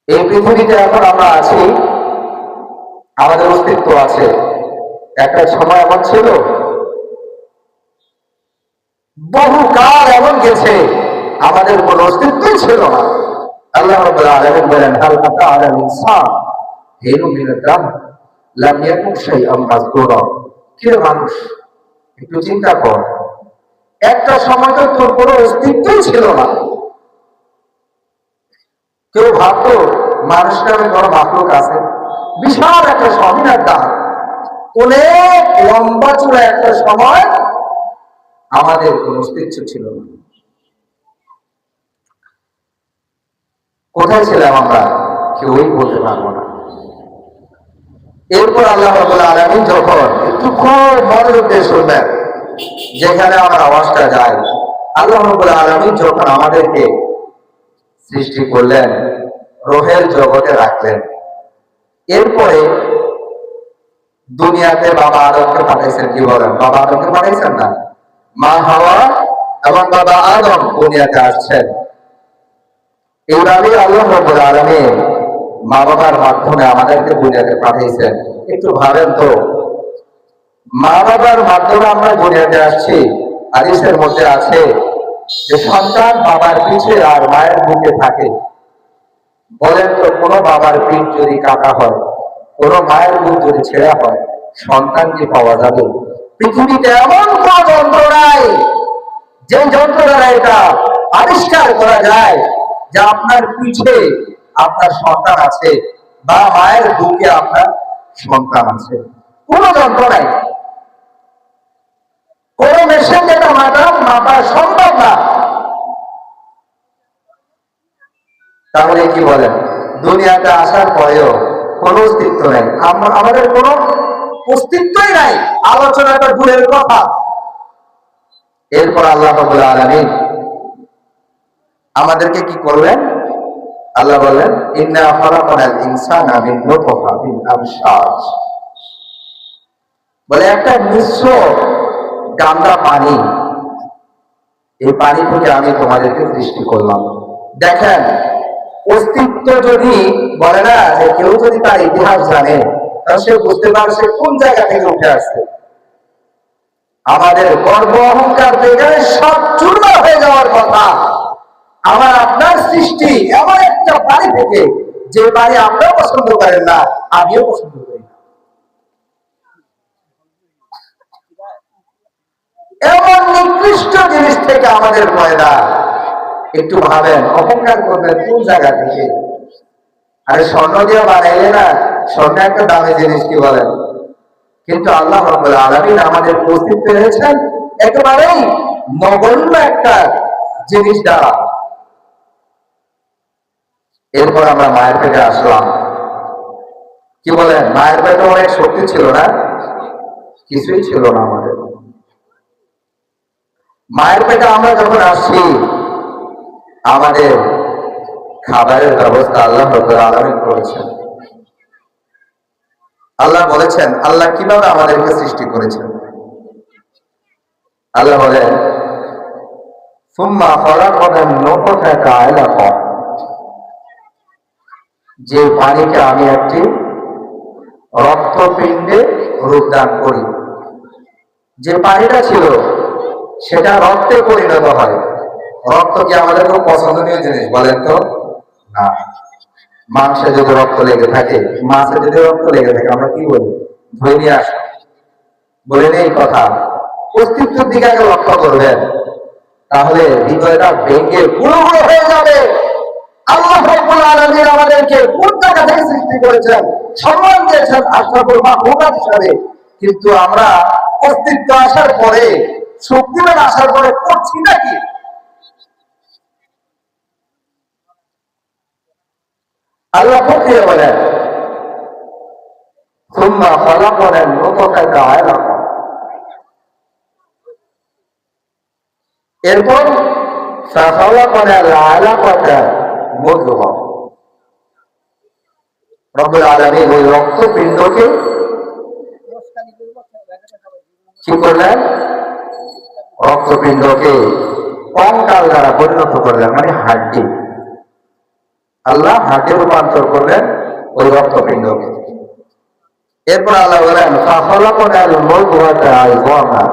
এই পৃথিবীতে এখন আমরা আছি, আমাদের অস্তিত্ব আছে। একটা সময় এমন ছিল, বহু কাল এমন গেছে আমাদের কোন অস্তিত্বই ছিল না। আল্লাহ রাব্বুল আলামিন বলেন, হাল আতা আলাল ইনসান হিনু মিনাদ দাহর লাম ইয়াকুন শাইআন মাযকুরা। কে মানুষ, একটু চিন্তা কর, একটা সময় তো তোর কোনো অস্তিত্বই ছিল না। কেউ ভাবতো মানুষ নামে কোনো মাখলুক আছে? বিশাল একটা স্বাধীনার দাম, অনেক লম্বা চূড়া একটা সময় আমাদের কোন অস্তিত্ব ছিল না। কোথায় ছিলাম আমরা কেউই বলতে পারবো না। এরপর আল্লাহ রাব্বুল আলামিন যখন একটু খুব মনোযোগ দিয়ে শুনবেন, যেখানে আমার আওয়াজটা যায়, আল্লাহ রাব্বুল আলামিন যখন আমাদেরকে সৃষ্টি করলেন, রোহের জগতে রাখলেন, এরপরে দুনিয়াতে বাবা আদমকে পাঠাইছেন। কি বলেন, বাবা আদমকে পাঠাইছেন না? মা হাওয়া এবং বাবা আদম দুনিয়াতে আসছেন। এইভাবে আল্লাহ রাব্বুল আলামিন মা বাবার মাধ্যমে আমাদেরকে দুনিয়াতে পাঠিয়েছেন। একটু ভাবেন তো, মা বাবার মাধ্যমে আমরা দুনিয়াতে আসছি। হাদিসের মধ্যে আছে যে সন্তান বাবার পিঠে আর মায়ের বুকে থাকে। বলেন তো, কোনো বাবার পিঠ যদি কাটা হয়, কোনো মায়ের বুক যদি ছেঁড়া হয়, সন্তান কি পাওয়া যাবে? পৃথিবীতে এমন কোন যন্ত্র নাই যে যন্ত্র দ্বারা এটা আবিষ্কার করা যায় যে আপনার পিঠে আপনার সন্তান আছে বা মায়ের বুকে আপনার সন্তান আছে। কোন যন্ত্র নাই, কোন মেশিন যেটা মাপা সম্ভব না। তাহলে কি বলেন, দুনিয়াতে আসার পরেও কোন অস্তিত্ব নেই, আমাদের কোন অস্তিত্বই নাই, আলোচনাটা দূরের কথা। এরপর আল্লাহ রাব্বুল আলামিন আমাদেরকে কি করলেন? আল্লাহ বললেন, ইন্না খালাকনাল ইনসানা মিন নুতফাতিন আমশাজ। বলে একটা মিশ্র গান্দা পানি, এই পানি থেকে আমি তোমাদেরকে সৃষ্টি করলাম। দেখেন, অস্তিত্ব যদি বলে না, যে কেউ যদি তার ইতিহাস জানে, তাহলে সে বুঝতে পারে সে কোন জায়গা থেকে উঠে আসছে। আমাদের গর্ব অহংকার থেকে সব চূর্ণ হয়ে যাওয়ার কথা। আমার আপনার সৃষ্টি এমন একটা বাড়ি থেকে, যে বাড়ি আপনাও পছন্দ করেন না, আমিও পছন্দ করি না, এমন নিকৃষ্ট জিনিস থেকে আমাদের পয়দা। একটু ভাবেন, অহংকার করবেন কোন জায়গা থেকে? আরে স্বর্ণ দিয়ে বানাইলে না, স্বর্ণ একটা দামি জিনিস, কি বলেন? কিন্তু আল্লাহ রাব্বুল আলামিন আমাদের অস্তিত্ব এনেছেন একেবারেই নগণ্য একটা জিনিস দ্বারা। এরপর আমরা মায়ের পেটে আসলাম। কি বলেন, মায়ের পেটে অনেক শক্তি ছিল না? কিছুই ছিল না আমাদের। মায়ের পেটে আমরা যখন আসছি, আমাদের খাবারের ব্যবস্থা আল্লাহ রাব্বুল আলামিন করেছেন। আল্লাহ বলেছেন, আল্লাহ কিভাবে আমাদেরকে সৃষ্টি করেছেন। আল্লাহ বলেন, সুম্মা খালাকনান নুতফাতা আলাকা। যে পানিকে আমি একটি রক্তপিণ্ডে রূপদান করি। যে পানিটা ছিল সেটা রক্তে পরিণত হয়। রক্ত কি আমাদের খুব পছন্দনীয় জিনিস, বলেন তো? না। মাংসে যদি রক্ত লেগে থাকে, মাছে যদি রক্ত লেগে থাকে, আমরা কি বলি? ধুয়ে নিয়ে আসো, বলে নেই কথা। অস্তিত্বের দিকে আগে লক্ষ্য করবেন, তাহলে হৃদয়টা ভেঙে গুঁড়ো গুঁড়ো হয়ে যাবে। আল্লাহ রাব্বুল আলামিন আমাদেরকে কোন জায়গা থেকে সৃষ্টি করেছেন, সম্মান দিয়েছেন আশরাফুল মাখলুকাত হিসাবে। কিন্তু আমরা অস্তিত্ব আসার পরে, শক্তিমান আসার পরে করছি নাকি? আল্লাহ ফকিরে বলেন, সুম্মা খালাকনান নুতফাতা আলাকা। এরপর ফাখালাকনাল আলাকাতা মুদগা। রব্বুল আলামিন ওই রক্তপিণ্ডকে কি করলেন? রক্তপিণ্ডকে কঙ্কাল দ্বারা পরিণত করলেন, মানে হাড্ডি। আল্লাহ হাটে রূপান্তর করলেন ওই রক্তপিণ্ডকে। এরপর আল্লাহ বলেন ফাখলাকনাল মুদগাতা আযওয়ামা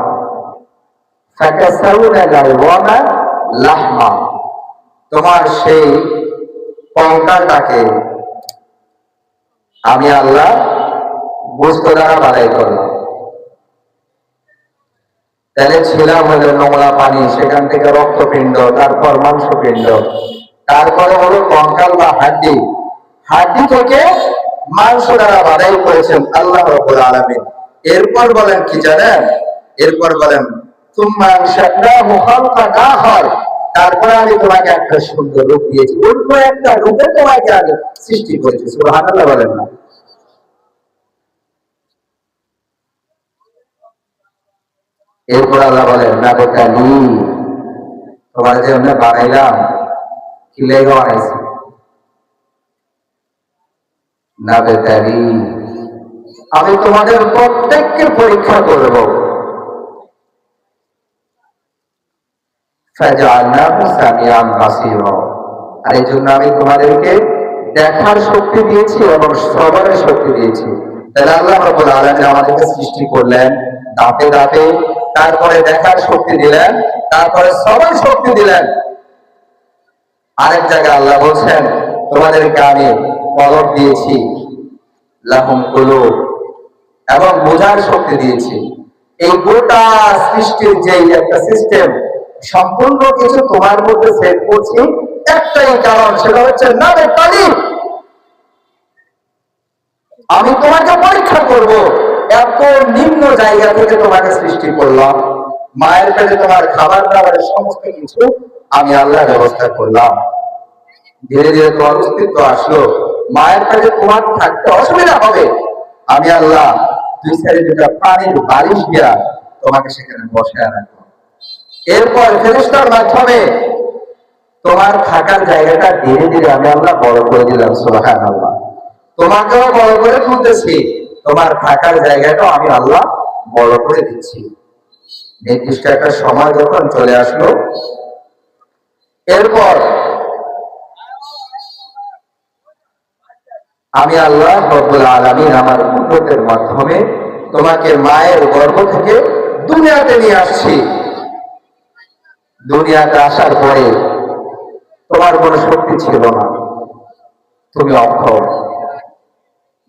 ফাকাসাউনাল আযওয়ামা লাহমা, তোমার সেই কঙ্কালটাকে আমি আল্লাহ গোশত দ্বারা বাড়াই করলাম। তাহলে ছিলাম হলো নোংরা পানি, সেখান থেকে রক্তপিণ্ড, তারপর মাংসপিণ্ড, তারপরে হলো কঙ্কাল বা হাড্ডি, হাড্ডি থেকে মাংস দ্বারা বাড়াই করেছেন আল্লাহ রাব্বুল আলামিন। এরপর বলেন কি জানেন? এরপর বলেন তুম্মা আনশানাহু খালকান আখার, তারপরে আমি তোমাকে একটা সুন্দর রূপ দিয়েছি, অন্য একটা রূপে তোমাকে আগে সৃষ্টি করেছি। সুবহানাল্লাহ বলেন না? এরপর আল্লাহ বলেন না বেকালি, তোমার যে আমরা বানাইলাম কি লেগে বানাইছি, না বেকালি আমি তোমাদের প্রত্যেককে পরীক্ষা করব। ফাজআলনাহু সামিআন বাসীরা, আর এই জন্য আমি তোমাদেরকে দেখার শক্তি দিয়েছি এবং শ্রবণের শক্তি দিয়েছি। তাহলে আল্লাহ রাব্বুল আলামিন আমাদেরকে সৃষ্টি করলেন দাঁতে দাঁতে, তারপরে দেখার শক্তি দিলেন, তারপরে শ্রবণ শক্তি দিলেন। আরেক জায়গায় আল্লাহ বলছেন তোমাদেরকে আমি কলব দিয়েছি, লাহুম কুলুব, এবং বোঝার শক্তি দিয়েছি। এই গোটা সৃষ্টির যে একটা সিস্টেম, সম্পূর্ণ কিছু তোমার মধ্যে সেট করছি একটাই কারণ, সেটা হচ্ছে না বেকালি আমি তোমাকে পরীক্ষা করব। এত নিম্ন জায়গা থেকে তোমাকে সৃষ্টি করলাম, মায়ের পেটে তোমার খাবার দাবারের সমস্ত কিছু আমি আল্লাহ ব্যবস্থা করলাম। ধীরে ধীরে তোমার অস্তিত্ব আসলো, মায়ের পেটে তোমার থাকতে অসুবিধা হবে, আমি আল্লাহ দুই সাইডে দুটা পানির বারিশ দিয়া তোমাকে সেখানে বসায় রাখলাম। এরপর ফেরেশতার মাধ্যমে তোমার থাকার জায়গাটা ধীরে ধীরে আমি আল্লাহ বড় করে দিলাম। সুবহানাল্লাহ, তোমাকেও বড় করে তুলতেছি, তোমার থাকার জায়গাটাও আমি আল্লাহ বড় করে দিচ্ছি। নির্দিষ্ট একটা সময় যখন চলে আসলো, এরপর আমি আল্লাহ রাব্বুল আলামিন আমার কুদরতের মাধ্যমে তোমাকে মায়ের গর্ভ থেকে দুনিয়াতে নিয়ে আসছি। দুনিয়াতে আসার পরে তোমার কোনো শক্তি ছিল না, তুমি অক্ষম,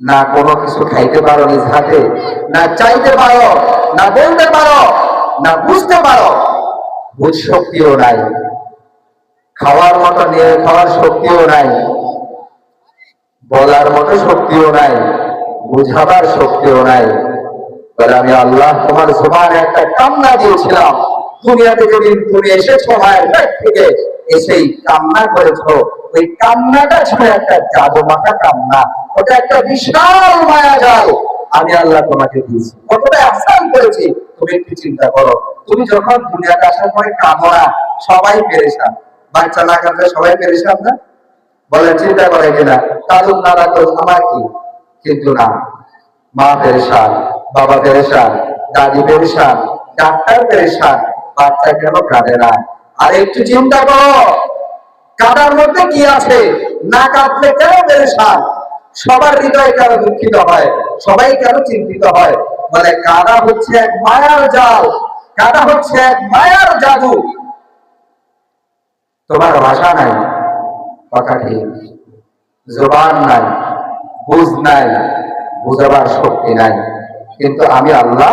না কোনো কিছু খাইতে পারো নিজ হাতে, না চাইতে পারো, না বলতে পারো, না বুঝতে পারো, বুঝ শক্তিও নাই, খাওয়ার মতো নিয়ে খাওয়ার শক্তিও নাই, বলার মতো শক্তিও নাই, বুঝাবার শক্তিও নাই। বলে আমি আল্লাহ তোমার জবানে একটা কান্না দিয়েছিলাম, দুনিয়াতে যেদিন তুমি এসেছো মায়ের পেট থেকে, এসেই কান্না করেছো, ওই কান্নাটা ছিল একটা জাদুমাখা কান্না, ওটা একটা বিশাল মায়াজাল আমি আল্লাহ তোমাকে দিয়েছি। কতটা আহসান করেছি তুমি একটু চিন্তা করো। তুমি যখন দুনিয়াতে আসার পরে কাঁদো না, সবাই পেরেশান, বাচ্চা না কাঁদলে সবাই পেরেশান না? বলে চিন্তা করে কিনা, কারণ না রাখো আমার কি, কিন্তু না, মা পেরেশান, বাবা পেরেশান, দাদি পেরেশান, ডাক্তার পেরেশান, বাচ্চা কেন কাঁদে না? আর একটু চিন্তা করো কাঁদার মধ্যে কি আছে, না কাঁদলে কেন পেরেশান, সবার হৃদয় কেন দুঃখিত হয়, সবাই কেন চিন্তিত হয়? বলে কাঁদা হচ্ছে এক মায়ার জাল, কাঁদা হচ্ছে এক মায়ার জাদু। তোমার ভাষা নাই, কথা ঠিক, জবান নাই, বুঝ নাই, বুঝাবার শক্তি নাই, কিন্তু আমি আল্লাহ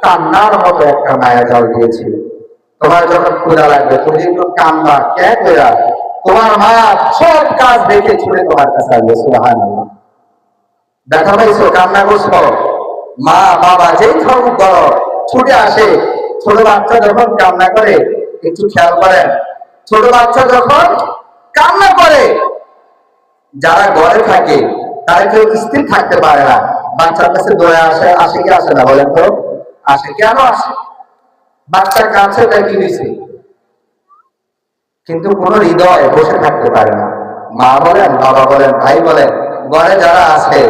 কান্নার মতো একটা মায়া জাল দিয়েছি। তোমার যখন ক্ষুধা লাগবে তুমি একটু কান্না কে করে, তোমার মা সব কাজ দেখে ছুড়ে তোমার কাছে আসবে। সুবহানাল্লাহ, দেখা পাইছো কান্না করছো, মা বাবা যেই খাও করো ছুটে আসে। ছোট বাচ্চা যখন কান্না করে একটু খেয়াল করেন, ছোট বাচ্চা যখন কান্না করে, যারা ঘরে থাকে তারা কেউ স্থির থাকতে পারে না, বাচ্চার কাছে দৌড়ে আসে, আসে কি আসে না বলেন তো? আসে। কেন আসে? বাচ্চার কাছে তাই কি দিছে, কিন্তু কোন হৃদয় বসে থাকতে পারে না। মা বলেন, বাবা বলেন, ভাই বলেন, ঘরে যারা আছে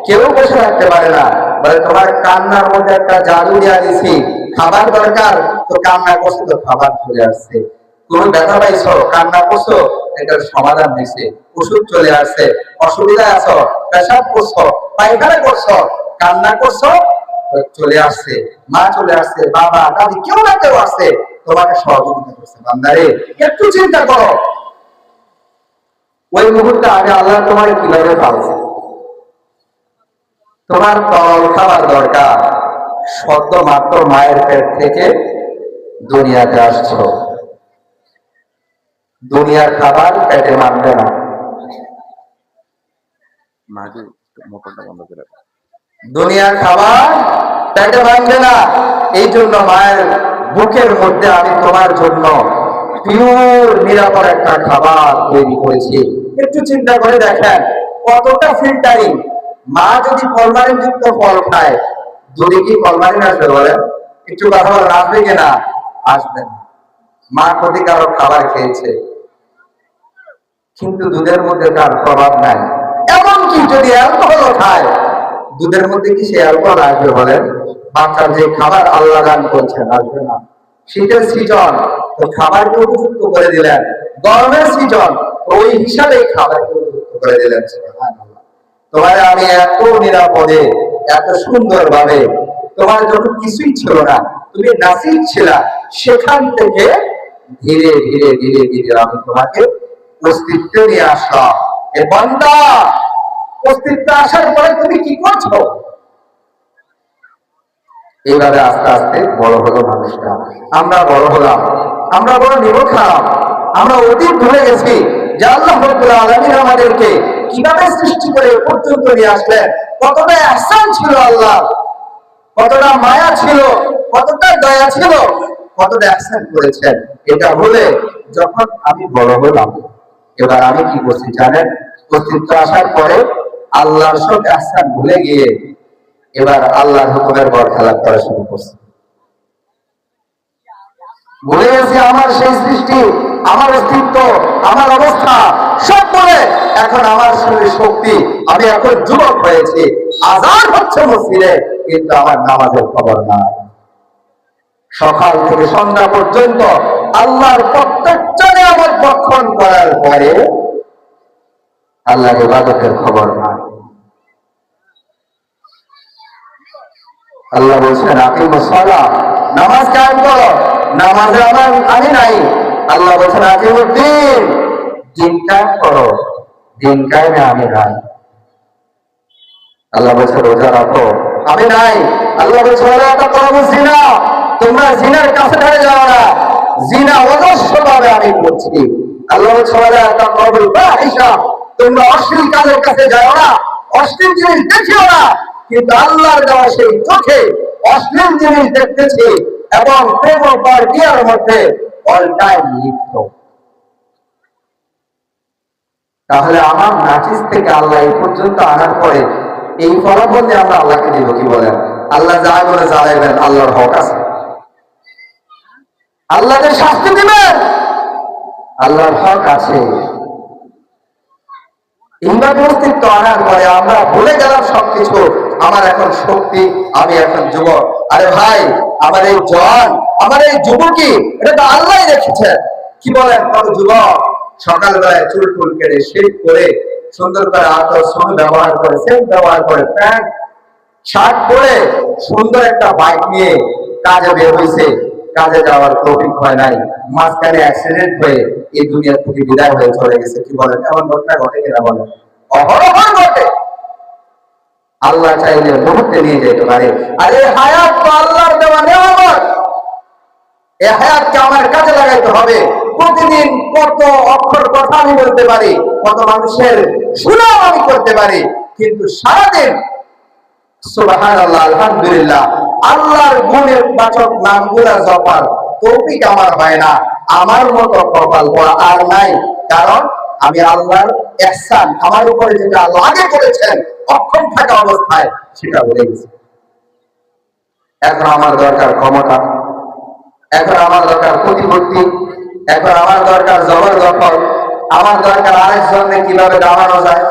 কেউ বসে থাকতে পারে না। বলে তোমার কান্নার মধ্যে একটা জাদু দেওয়া দিছি, খাবার দরকার তো কান্না করছো তো খাবার চলে আসছে। তুমি ব্যথা পাইছো, কান্না করছো, এটার সমাধান হয়েছে, ওষুধ চলে আসছে, অসুবিধায় আছো, পেশাব করছো, পায়খানা করছো, কান্না করছো, চলে আসছে, মা চলে আসছে, বাবা দাদি কেউ না কেউ আসছে, তোমাকে সহযোগিতা করছে। বান্দারে একটু চিন্তা করো, ওই মুহূর্তে আগে আল্লাহ তোমার কিভাবে পালছে। তোমার তরল খাবার দরকার, সদ্য মাত্র মায়ের পেট থেকে দুনিয়াতে আসছো, দুনিয়ার খাবার পেটে মানবে না। দুনিয়ার খাবার পেটে মানবে না। এই জন্য মায়ের বুকের মধ্যে আমি তোমার জন্য পিওর নিরাপদ একটা খাবার তৈরি করেছি। একটু চিন্তা করে দেখেন কতটা ফিল্টারিং। মা যদি ফরমালিন যুক্ত ফল খায়, দুধে কি ফরমালিন আসবে বলেন? একটু কথা বলেন, আসবে কিনা? আসবে না। মা ক্ষতিকারক খাবার খেয়েছে, কিন্তু দুধের মধ্যে তার প্রভাব নাই। এমনকি যদি অ্যালকোহল খায়, দুধের মধ্যে কি সে অ্যালকোহল আসবে বলেন? বাচ্চার যে খাবার আল্লাহ দান করছেন, আসবে না। শীতের সিজন তো খাবারকে উপযুক্ত করে দিলেন, গরমের সিজন ওই হিসাবে খাবারকে উপযুক্ত করে দিলেন। তোমার আমি এত নিরাপদে, এত সুন্দর ভাবে, তোমার যখন কিছুই ছিল না, তুমি নাসিক ছিলা, সেখান থেকে ধীরে ধীরে ধীরে ধীরে আমি তোমাকে অস্তিত্বে নিয়ে আসলাম। এ বান্দা, অস্তিত্ব আসার পরে তুমি কি করছো? এইভাবে আস্তে আস্তে বড় হলো মানুষটা। আমরা বড় হলাম, আমরা বড় নিরখ খারাপ, আমরা অতীত ভুলে গেছি যে আল্লাহ রাব্বুল আলামিন আমাদেরকে কিভাবে সৃষ্টি করে পর্যন্ত নিয়ে আসলেন, কতটা ইহসান ছিল আল্লাহ, কতটা মায়া ছিল, কতটা দয়া ছিল, কতটা ইহসান করেছেন। এটা বলে যখন আমি বড় হলাম, এবার আমি কি করছি জানেন? অস্তিত্ব আসার পরে আল্লাহর সব ইহসান ভুলে গিয়ে এবার আল্লাহর হুকুমের বর খেলা করা শুরু করছে। ভুলে গেছি আমার সেই সৃষ্টি, আমার অস্তিত্ব, আমার অবস্থা সব বলে এখন আমার শরীর শক্তি, আমি এখন যুবক হয়েছি, আজান হচ্ছে মসজিদে, কিন্তু আমার নামাজের খবর নাই। সকাল থেকে সন্ধ্যা পর্যন্ত আল্লাহর প্রত্যেকটা নিয়ামত ভক্ষণ করার পরে আল্লাহর ইবাদতের খবর নাই। আল্লাহ বলছেন আকিমুস সালাহ, নামাজ কায়েম করো, নামাজে আমার আমি নাই। আল্লাহ বলছেন আকিমুদ্দিন, দিন কায়েম করো, দিন কায়েমে আমি নাই। আল্লাহ বলছে রোজা রাখো, আমি নাই। আল্লাহ বলছে ওয়ালা তাকরাবুজ জিনা, তোমরা জিনার কাছে ধারে যাও না, জিনা অজস্রভাবে আমি করছি। আল্লাহ বলছে ওয়ালা তাকরাবুল ফাহিশা, তোমরা অশ্লীল কাজের কাছে যাও না, অশ্লীল জিনিস দেখিও না। কিন্তু আল্লাহর দেওয়া সেই চোখে অশ্লীল জিনিস দেখতেছি এবং প্রেম ও পারদিয়ার মধ্যে অল টাইম লিপ্ত। তাহলে আমার নাচিস থেকে আল্লাহ এই পর্যন্ত আনার পরে এই ফলাফল দিয়ে আমরা আল্লাহকে দিব কি বলেন? আল্লাহ যা বলে জ্বালাইবেন, আল্লাহর হক আছে, আল্লাহকে শাস্তি দিবেন, আল্লাহর হক আছে। এইভাবে অস্তিত্ব আনার পরে আমরা ভুলে গেলাম সবকিছু। আমার এখন শক্তি, আমি এখন যুবক। আরে ভাই, আমার এই জন, আমার এই যুবকই, এটা তো আল্লাহ রেখেছেন। কি বলেন? কত যুবক সকালবেলায় চুল টুল কেটে শেভ করে সুন্দর করে আতর সোন ব্যবহার করে, সেন্ট ব্যবহার করে, প্যান্ট শার্ট পরে সুন্দর একটা বাইক নিয়ে কাজে বের হয়েছে। কাজে যাওয়ার তৌফিক হয় নাই, মাঝখানে অ্যাক্সিডেন্ট হয়ে এই দুনিয়া থেকে বিদায় হয়ে চলে গেছে। কি বলেন? এমন ঘটনা ঘটে কিনা বলেন? অহরহ ঘটে। আল্লাহ চাইলে মুহূর্তে নিয়ে যেতে পারে। আর এই হায়াত তো আল্লাহর দেওয়া নিয়ামত, এই হায়াতকে আমার কাজে লাগাইতে হবে। প্রতিদিন কত অক্ষর কথা আমি বলতে পারি, কত মানুষের সুনাম আমি করতে পারি, কিন্তু সারাদিন সুবহানাল্লাহ, আলহামদুলিল্লাহ, আল্লাহর গুণের বাচক নামগুলা জপার তৌফিক আমার হয় না। আমার মতো কপাল পোড়া আর নাই, কারণ আমি আল্লাহর ইহসান আমার উপরে যেটা আল্লাহ আগে করেছেন অক্ষম থাকা অবস্থায় সেটা ভুলে গেছি। এখন আমার দরকার ক্ষমতা, এখন আমার দরকার প্রতিপত্তি, এখন আমার দরকার জবরদখল, আমার দরকার আরেকজনকে কিভাবে দাঁড়ানো যায়,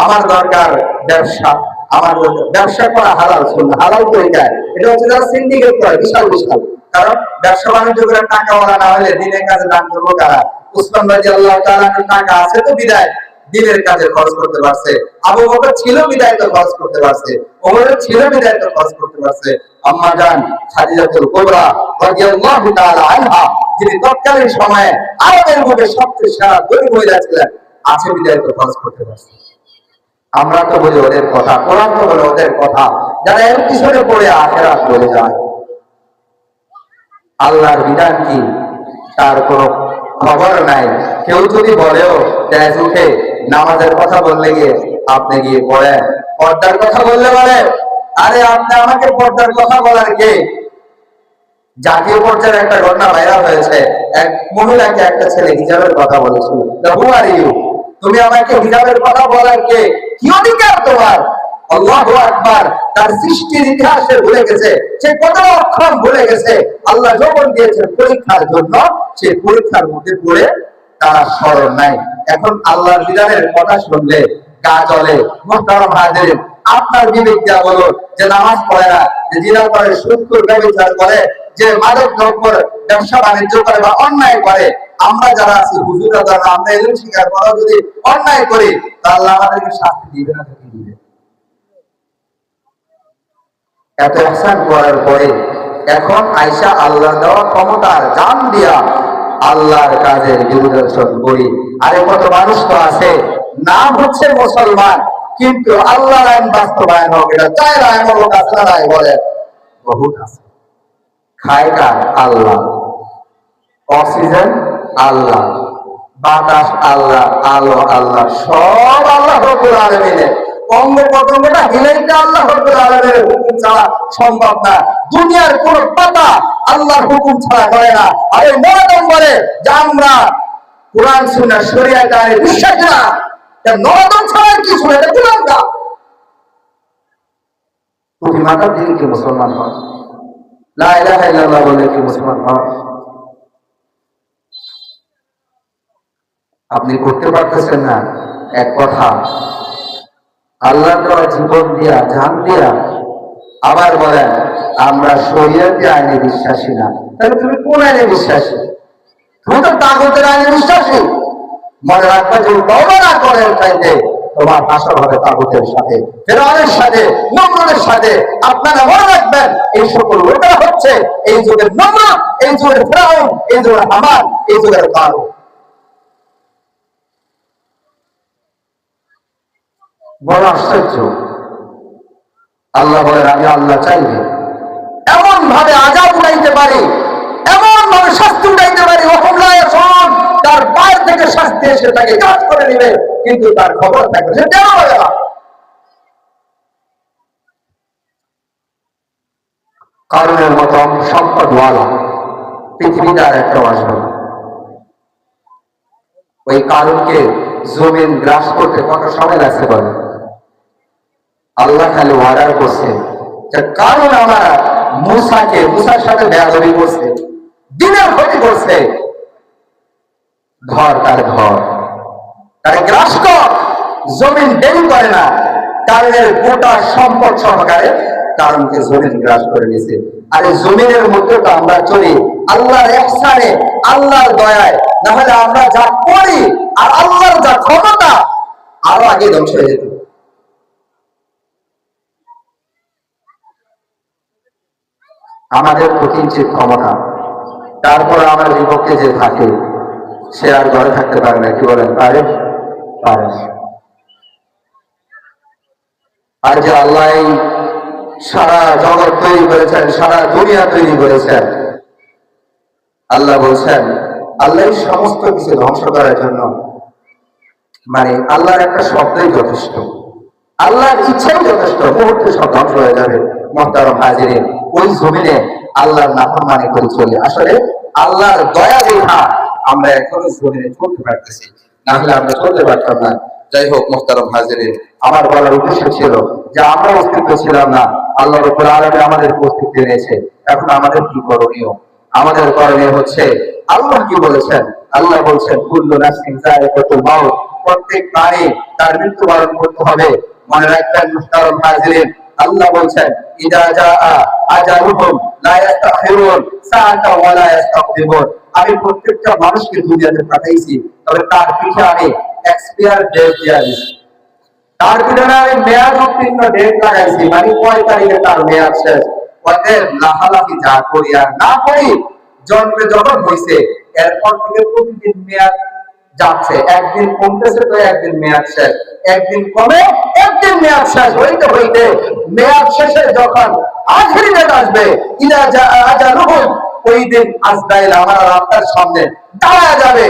আমার দরকার ব্যবসা, আমার ব্যবসা করা হালাল শুননা, হালাল তো এটাই। এটা হচ্ছে যারা সিন্ডিকেট করে বিশাল বিশাল, কারণ ব্যবসা বাণিজ্য করে টাকাওয়ালা না হলে দিনের কাজে দান করবো কারা? উসমান রাদিয়াল্লাহু তাআলা টাকা আছে তো বিদায় দিনের কাজে খরচ করতে পারছে, আবু বকর ছিল বিদায় তো খরচ করতে পারছে, ওমর ছিল বিদায় তো খরচ করতে পারছে, আম্মা জান খাদিজাতুল কুবরা রাদিয়াল্লাহু তাআলা আনহা যিনি তৎকালীন সময়ে আরবের মধ্যে সবচেয়ে সেরা গরিব মহিলা ছিলেন, আছে বিদায় তো খরচ করতে পারছে। আমরা তো বলি ওদের কথা, কোরআন তো বলে ওদের কথা, যারা এর পিছনে পড়ে আখেরাত বলে যায়। আল্লাহর বিধান কি তার কোনো খবর নাই। কেউ যদি বলেও তেজ উঠে নামাজের কথা বললে গিয়ে আপনি গিয়ে পড়েন, পর্দার কথা বললে বলে আরে আপনি আমাকে পর্দার কথা বলার কে? জাতীয় পর্যায়ে একটা ঘটনা ভাইরাল হয়েছে, এক মহিলাকে একটা ছেলে হিজাবের কথা বলেছিল, হু আর ইউ, তুমি আমাকে হিজাবের কথা বলার কে? কি অধিকার তোমার? আল্লাহু আকবার। তার সৃষ্টির ইতিহাসে ভুলে গেছে, সে কত অক্ষম ভুলে গেছে। আল্লাহ যখন দিয়েছেন পরীক্ষার জন্য, সে পরীক্ষার মধ্যে পড়ে তারা স্মরণ নাই। এখন আল্লাহর বিধানের কথা শুনলে গা জ্বলে। মুহতারাম হাজিরিন, আপনার বিবেক দেওয়া বলো যে নামাজ পড়ে না, যে জিনা করে, সুদ করে, ব্যভিচার করে, যে মাদক দ্রব্যের ব্যবসা বাণিজ্য করে বা অন্যায় করে, আমরা যারা আছি হুজুররা যারা আমরা এগুলো স্বীকার করা যদি অন্যায় করি, তাহলে আল্লাহ আমাদেরকে শাস্তি দিবে না? কি দিবে? এত ইহসান করার পরে এখন আয়েশা আল্লাহ দেওয়া ক্ষমতার জান দিয়া আল্লাহর কাজের বিরুদ্ধে করি। আরে কত মানুষ তো আছে নাম হচ্ছে মুসলমান, কিন্তু আল্লাহর আইন বাস্তবায়ন হোক এটা চায় না, এমন লোক আছে না? নাই বলে বহুত আছে। খায় কার? আল্লাহ। অক্সিজেন আল্লাহ, বাতাস আল্লাহ, আলো আল্লাহ, সব আল্লাহ রাব্বুল আলামিনের। অঙ্গ প্রত্যঙ্গটা হিলাইতে আল্লাহ রাব্বুল আলামিনের হুকুম ছাড়া সম্ভব না। দুনিয়ার কোন পাতা আল্লাহর হুকুম ছাড়া করে না। আর এই নরদম বলে যে আমরা কোরআন সুন্নাহ শরিয়াত আইনে বিশ্বাসী না, নরদম ছাড়া কিছু না, এটা গোলামরা। টুপি মাথার দিকে কি মুসলমান হয়? লা ইলাহা ইল্লাল্লাহ বলে কি মুসলমান হয়? আপনি করতে পারতেছেন না। এক কথা, আল্লাহ তাআলা জীবন দিয়া, জান দিয়া আবার বলেন আমরা শরীয়তে আইনে বিশ্বাসী না। তাহলে তুমি কোন আইনে বিশ্বাসী? তুমি তো তাগুতের আইনে বিশ্বাসী। মনে রাখবে যে তওবা না করে চাইতে তোমার হাসর হবে তাগুতের সাথে, ফিরআউনের সাথে, নমরুদের সাথে। আপনারা মনে রাখবেন এই সকল লোকেরা হচ্ছে এই যুগের নমরুদ, এই যুগের ফিরআউন, এই যুগের হামান, এই যুগের কারূন। বড় আশ্চর্য। আল্লাহ বলেন আমি আল্লাহ চাইলে এমন ভাবে আযাব উঠাইতে পারি, এমন ভাবে শাস্তি উঠাইতে পারি, তার পায়ের থেকে শাস্তি এসে তাকে কাজ করে নিবে, কিন্তু তার খবর থাকবে সে টের পাবে না। কারণের মতো সম্পদওয়ালা পৃথিবীতে আর একটা আসবে না। ওই কারণকে জমিন গ্রাস করতে কত সময় লাগছে বলে? আল্লাহ খালি অর্ডার করছে যে কারণ আমার মুসার সাথে বেয়াদবি করছে, দিনের ক্ষতি করছে, ধর তার ঘর, তার গ্রাস কর। জমিন দেরি করে না, কারণের গোটা সম্পদ সহকারে কারণকে জমিন গ্রাস করে নিয়েছে। আর এই জমিনের মধ্যে তো আমরা চলি আল্লাহর ইহসানে, আল্লাহর দয়ায়, না হলে আমরা যা করি আর আল্লাহর যা ক্ষমতা আরো আগে ধ্বংস হয়ে যেত। আমাদের তো কিঞ্চিত ক্ষমতা, তারপর আমার বিপক্ষে যে থাকে সে আর ঘরে থাকতে পারে না। কি বলেন? পারে? পারে। আর যে আল্লাহ সারা জগৎ তৈরি করেছেন, সারা দুনিয়া তৈরি করেছেন, আল্লাহ বলছেন আল্লাহ সমস্ত কিছু ধ্বংস করার জন্য, মানে আল্লাহর একটা শব্দই যথেষ্ট, আল্লাহর ইচ্ছাই যথেষ্ট, মুহূর্তে সব ধ্বংস হয়ে যাবে। মুহতারাম হাজিরিন, ওই জমিনে আল্লাহর নাফরমানি করে চলে। আসলে আল্লাহর দয়া দেখা আমরা এখনো জমিনে চলতে পারতেছি, না হলে আমরা চলতে পারতাম না। যাই হোক মুহতারাম হাজিরিন, আমার বলার উদ্দেশ্য ছিল যে আমরা অস্তিত্ব ছিলাম না, আল্লাহ রাব্বুল আলামিন আমাদের অস্তিত্ব এনেছে। এখন আমাদের কি করণীয়? আমাদের করণীয় হচ্ছে আল্লাহ কি বলেছেন? আল্লাহ বলছেন কুল্লু নাফসিন যায়িকাতুল মাউত, প্রত্যেক প্রাণী তার মৃত্যুবরণ করতে হবে। মনে রাখবেন মুহতারাম হাজিরিন, আল্লাহ বলছেন ইদা জাআ আজালুহুম লা ইস্তাখিরুন সাআতাও ওয়া লা ইস্তাকদিমুন। আমি প্রত্যেকটা মানুষকে দুনিয়াতে পাঠাইছি, তবে তার পিঠে আমি এক্সপায়ার ডেট দিয়ে দিছি, তার পিছনে আমি মেয়াদ উত্তীর্ণ ডেট লাগাইছি, মানে কয় তারিখে তার মেয়াদ শেষ। অতএব লাফালাফি যা করি আর না করি, জন্মে যখন হয়েছে এরপর থেকে প্রতিদিন মেয়াদ যাচ্ছে, একদিন কমতেছে তো একদিন মেয়াদ শেষ, একদিন কমে একদিন মেয়াদ শেষ হইতে হইতে মেয়াদ শেষে যখন আখেরি ডেট আসবে, ইলা যা আজালুহুম, ওই দিন আজরাইল আমার আপনার সামনে দাঁড়ায় যাবে,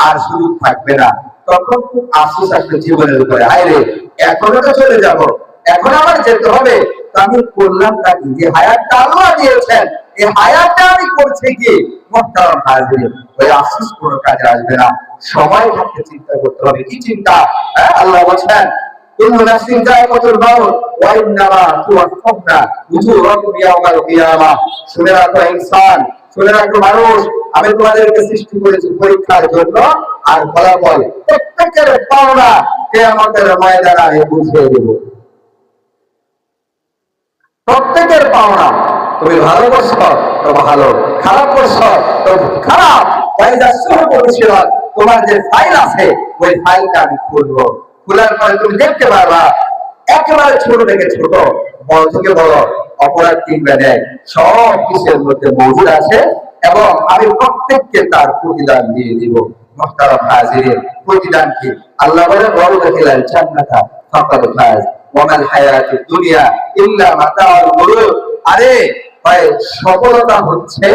আর সুযোগ থাকবে না। তখন খুব আফসোস আসবে জীবনের উপরে, হায়রে এখনো তো চলে যাব, এখন আমার যেতে হবে, তো আমি করলাম তা কি? যে হায়াতটা আল্লাহ দিয়েছেন, এই হায়াতটা আমি করছি কি? মুহতারাম হাজিরিন, ওই আফসোস কোনো কাজে আসবে না। সময় থাকতে চিন্তা করতে হবে। কি চিন্তা? আল্লাহ বলছেন কুল্লু নাফসিন যায়কাতুল মাউত ওয়া ইন্নামা তুওয়াফফাউনা উজুরাকুম ইয়াওমাল কিয়ামাহ। শুনে রাখো ইনসান, শুনে রাখো মানুষ, আমি তোমাদেরকে সৃষ্টি করেছি পরীক্ষার জন্য, আর ফলাফল প্রত্যেকের পাওনা কিয়ামতের ময়দানে আমি বুঝিয়ে দেব। প্রত্যেকের পাওনা, তুমি ভালো করছো তো ভালো, খারাপ করছো তো খারাপ। তোমার যে ফাইল আছে ওই ফাইলটা আমি খুলবো, খোলার পরে তুমি দেখতে পারবা একেবারে ছোট থেকে ছোট, বড় থেকে বড় অপরাধ কিংবা নেয় সব কিছুর মধ্যে মজুদ আছে, এবং আমি প্রত্যেককে তার প্রতিদান দিয়ে দিব। মুহতারাম হাজিরিন, প্রতিদান কি? আল্লাহ বলে বড় দেখিলেন জান্নাতা ফাকাদ ফাজ ওয়া মাল হায়াতুদ দুনিয়া ইল্লা মাতাউল গুরুর। আরে ভাই, সফলতা হচ্ছে